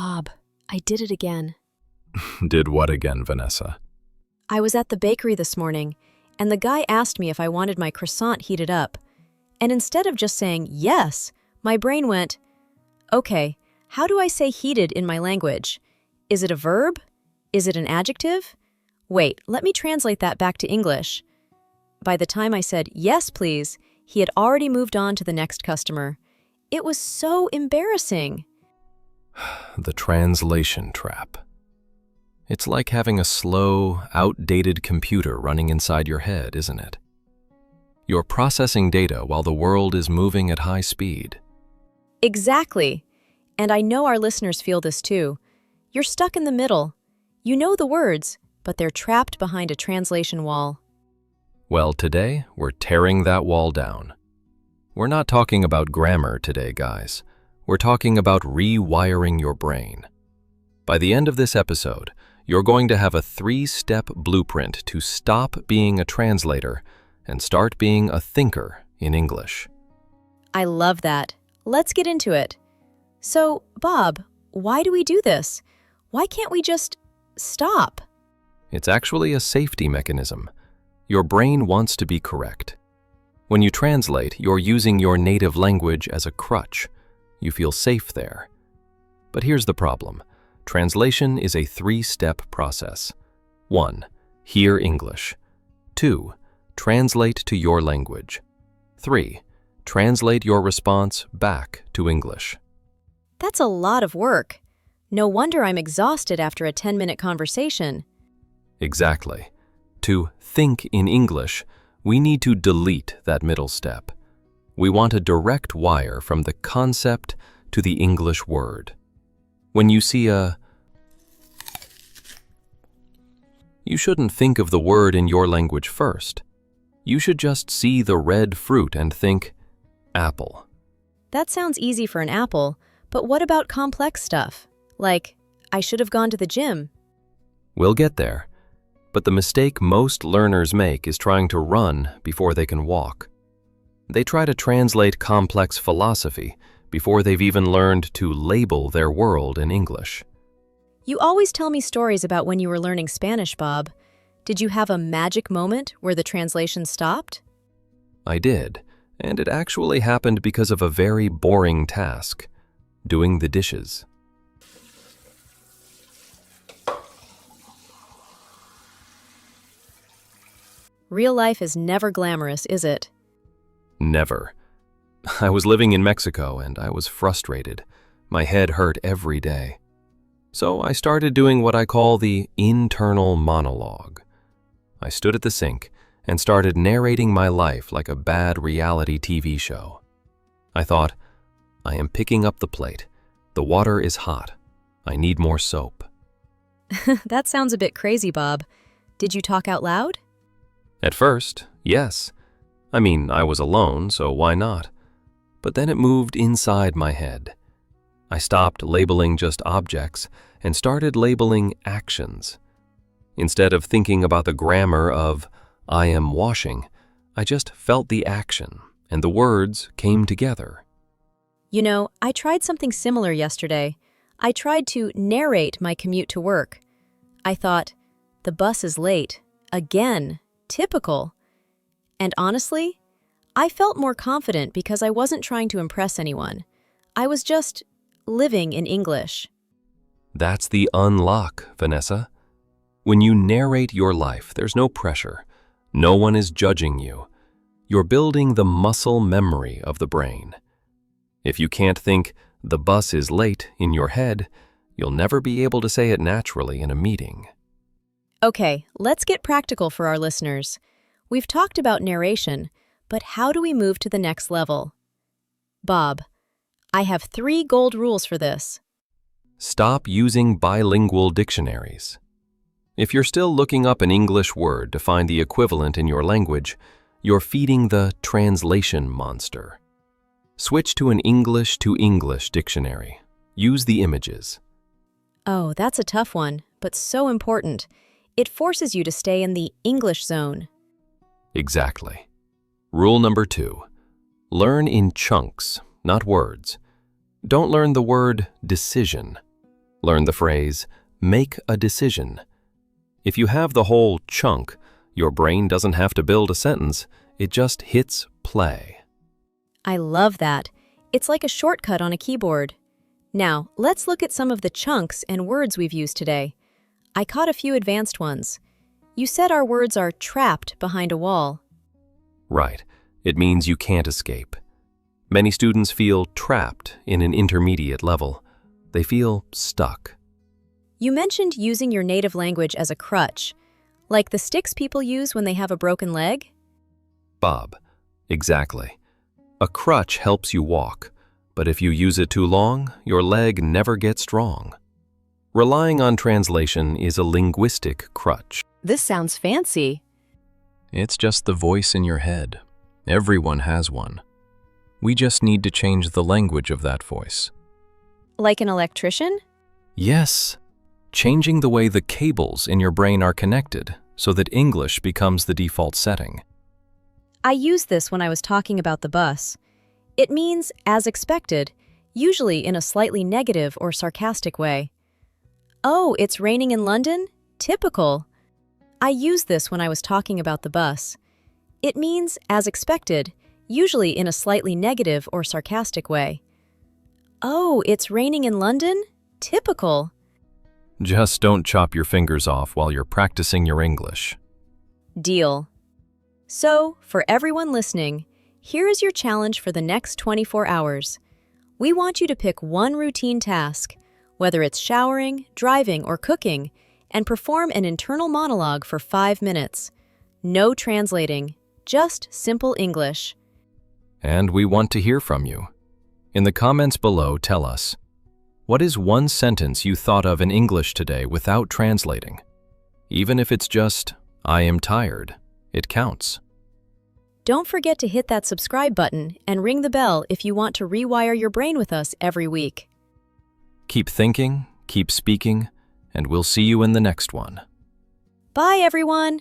Bob, I did it again. Did what again, Vanessa? I was at the bakery this morning, and the guy asked me if I wanted my croissant heated up. And instead of just saying yes, my brain went, okay, how do I say heated in my language? Is it a verb? Is it an adjective? Wait, let me translate that back to English. By the time I said, yes, please, he had already moved on to the next customer. It was so embarrassing. The translation trap. It's like having a slow, outdated computer running inside your head, isn't it? You're processing data while the world is moving at high speed. Exactly. And I know our listeners feel this too. You're stuck in the middle. You know the words, but they're trapped behind a translation wall. Well, today, we're tearing that wall down. We're not talking about grammar today, guys. We're talking about rewiring your brain. By the end of this episode, you're going to have a 3-step blueprint to stop being a translator and start being a thinker in English. I love that. Let's get into it. So, Bob, why do we do this? Why can't we just stop? It's actually a safety mechanism. Your brain wants to be correct. When you translate, you're using your native language as a crutch. You feel safe there. But here's the problem. Translation is a 3-step process. 1. Hear English. 2. Translate to your language. 3. Translate your response back to English. That's a lot of work. No wonder I'm exhausted after a 10-minute conversation. Exactly. To think in English, we need to delete that middle step. We want a direct wire from the concept to the English word. When you see you shouldn't think of the word in your language first. You should just see the red fruit and think, apple. That sounds easy for an apple, but what about complex stuff? Like, I should have gone to the gym. We'll get there. But the mistake most learners make is trying to run before they can walk. They try to translate complex philosophy before they've even learned to label their world in English. You always tell me stories about when you were learning Spanish, Bob. Did you have a magic moment where the translation stopped? I did, and it actually happened because of a very boring task, doing the dishes. Real life is never glamorous, is it? Never. I was living in Mexico and I was frustrated. My head hurt every day. So I started doing what I call the internal monologue. I stood at the sink and started narrating my life like a bad reality TV show. I thought, I am picking up the plate. The water is hot. I need more soap. That sounds a bit crazy, Bob. Did you talk out loud? At first, yes. I mean, I was alone, so why not? But then it moved inside my head. I stopped labeling just objects and started labeling actions. Instead of thinking about the grammar of, I am washing, I just felt the action, and the words came together. You know, I tried something similar yesterday. I tried to narrate my commute to work. I thought, the bus is late. Again. Typical. And honestly, I felt more confident because I wasn't trying to impress anyone. I was just living in English. That's the unlock, Vanessa. When you narrate your life, there's no pressure. No one is judging you. You're building the muscle memory of the brain. If you can't think, the bus is late in your head, you'll never be able to say it naturally in a meeting. Okay, let's get practical for our listeners. We've talked about narration, but how do we move to the next level? Bob, I have 3 gold rules for this. Stop using bilingual dictionaries. If you're still looking up an English word to find the equivalent in your language, you're feeding the translation monster. Switch to an English to English dictionary. Use the images. Oh, that's a tough one, but so important. It forces you to stay in the English zone. Exactly. Rule number 2. Learn in chunks, not words. Don't learn the word decision. Learn the phrase, make a decision. If you have the whole chunk, your brain doesn't have to build a sentence, it just hits play. I love that. It's like a shortcut on a keyboard. Now, let's look at some of the chunks and words we've used today. I caught a few advanced ones. You said our words are trapped behind a wall. Right. It means you can't escape. Many students feel trapped in an intermediate level. They feel stuck. You mentioned using your native language as a crutch, like the sticks people use when they have a broken leg? Bob, exactly. A crutch helps you walk, but if you use it too long, your leg never gets strong. Relying on translation is a linguistic crutch. This sounds fancy. It's just the voice in your head. Everyone has one. We just need to change the language of that voice. Like an electrician? Yes. Changing the way the cables in your brain are connected so that English becomes the default setting. I used this when I was talking about the bus. It means as expected, usually in a slightly negative or sarcastic way. Oh, it's raining in London? Typical. I used this when I was talking about the bus. It means as expected, usually in a slightly negative or sarcastic way. Oh, it's raining in London? Typical. Just don't chop your fingers off while you're practicing your English. Deal. So, for everyone listening, here is your challenge for the next 24 hours. We want you to pick one routine task, whether it's showering, driving, or cooking, and perform an internal monologue for 5 minutes. No translating, just simple English. And we want to hear from you. In the comments below, tell us, what is one sentence you thought of in English today without translating? Even if it's just, I am tired, it counts. Don't forget to hit that subscribe button and ring the bell if you want to rewire your brain with us every week. Keep thinking, keep speaking, and we'll see you in the next one. Bye, everyone!